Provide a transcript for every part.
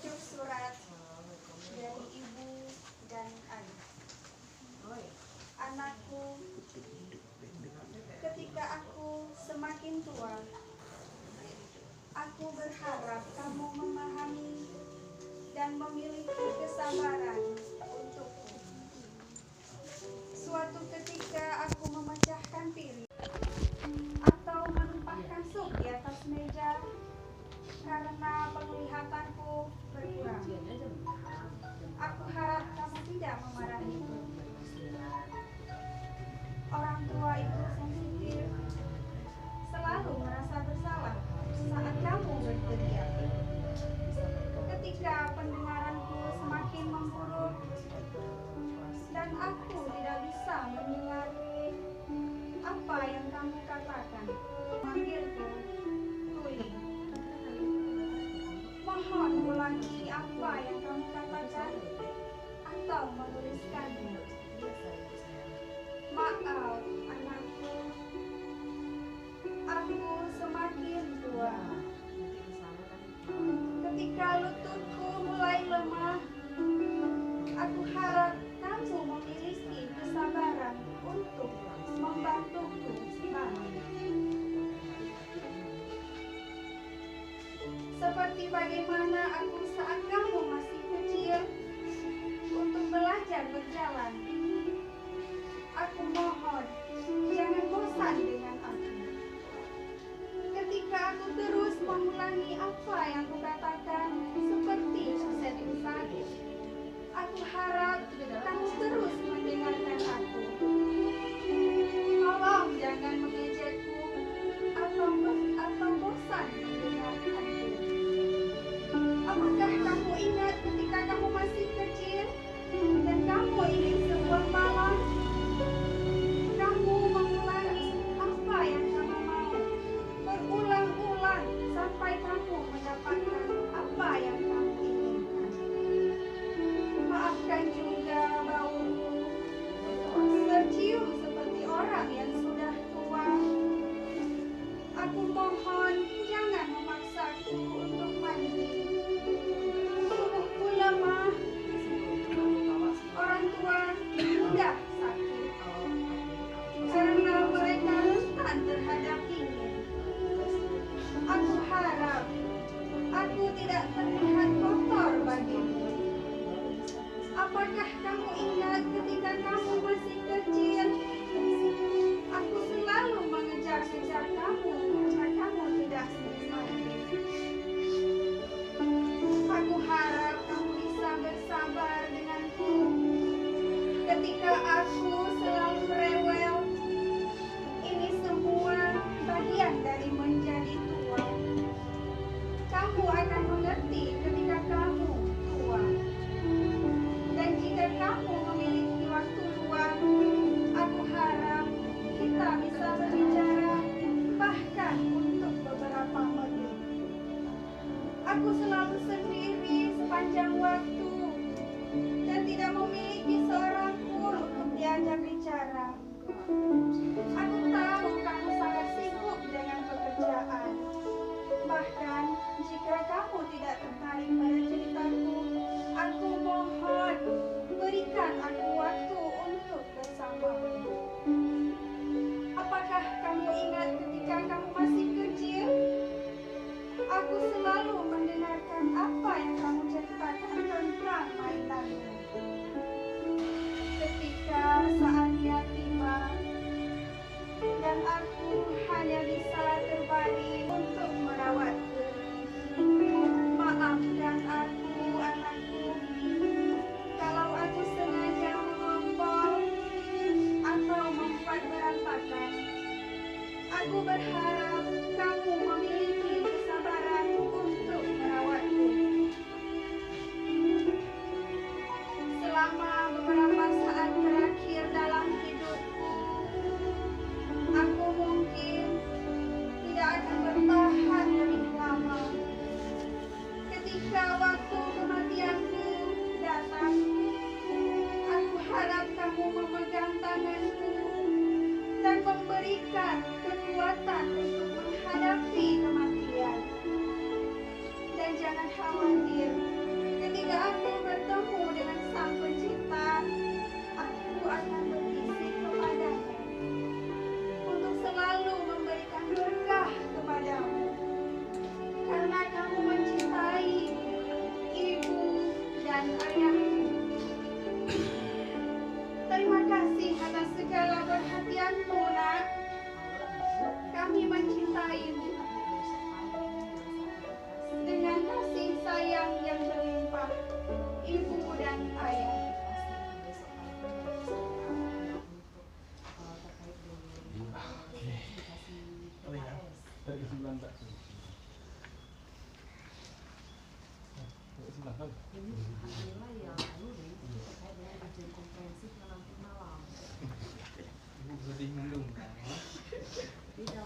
Merujuk surat dari ibu dan ayah. Anakku, ketika aku semakin tua, aku berharap kamu memahami dan memiliki kesabaran untukku. Suatu ketika aku memecahkan piring atau menumpahkan sup di atas meja karena penglihatanku berkurang. Aku harap kamu tidak memarahiku. Orang tua itu sensitif, selalu merasa bersalah saat kamu berteriak. Ketika pendengaranku semakin memburuk dan aku tidak bisa mendengar apa yang kamu katakan, manggilku, Tuli. Mohon ulangi apa yang kamu katakan atau menuliskannya. Maaf, anakku. Aku semakin tua. Ketika lututku mulai lemah, aku harap kamu memiliki kesabaran untuk membantuku bangkit. Seperti bagaimana aku saat kamu masih kecil untuk belajar berjalan. Aku mohon, jangan bosan dengan aku. Ketika aku terus mengulangi apa yang kukatakan seperti kaset rusak, aku harap kamu terus mendengarkan aku. Tolong jangan mengejekku atau bosan mendengarkanku. Apakah kamu ingat ketika kamu masih kecil dan kamu ingin sebuah malam? Kamu mengulangi apa yang kamu mau berulang-ulang sampai kamu mendapatkan apa yang kamu inginkan. Maafkan juga baumu, tercium seperti orang yang sudah tua. Aku mohon jangan memaksaku untuk mandi. Tubuhku lemah. Orang tua mudah sakit karena mereka rentan terhadap dingin. Aku harap aku tidak terlihat kotor bagimu. Apakah kamu ingat ketika kamu masih kecil? Aku selalu mengejar-kejar kamu karena kamu tidak mandi. Aku harap kamu bisa bersabar denganku ketika aku selalu rewel. Ini semua bagian dari menjadi tua. Kamu akan mengerti ketika kamu tua. Dan jika kamu memiliki waktu luang, aku harap kita bisa berbicara bahkan untuk beberapa menit. Aku selalu sendiri sepanjang waktu dan tidak memiliki seorang pun untuk diajak bicara. Aku tahu kamu sangat sibuk dengan pekerjaan. Bahkan jika kamu tidak tertarik pada ceritaku, aku mohon berikan aku waktu untuk bersamamu. Apakah kamu ingat ketika kamu masih kecil? Aku selalu mendengarkan apa yang kamu ceritakan tentang mainanmu. Ketika saatnya tiba dan aku hanya bisa terbaring untuk merawatku. Maafkan aku, anakku, kalau aku sengaja mengompol atau membuat berantakan. Aku berharap kamu memiliki kesabaran untuk merawatku. Selama beberapa saat terakhir dalam hidupku, aku mungkin tidak akan bertahan lebih lama. Ketika waktu kematianku datang, aku harap kamu memegang tanganku dan memberikan kekuatan untuk menghadapi kematian. Dan jangan khawatir, Alhamdulillah ya ini terkait dengan ujian komprehensif nanti malam. Sedih mendung.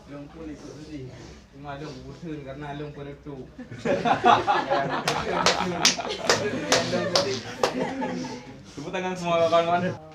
Lung pun ikut sedih. Cuma lung butuh karena lung penutup. Tepuk tangan semua kawan-kawan.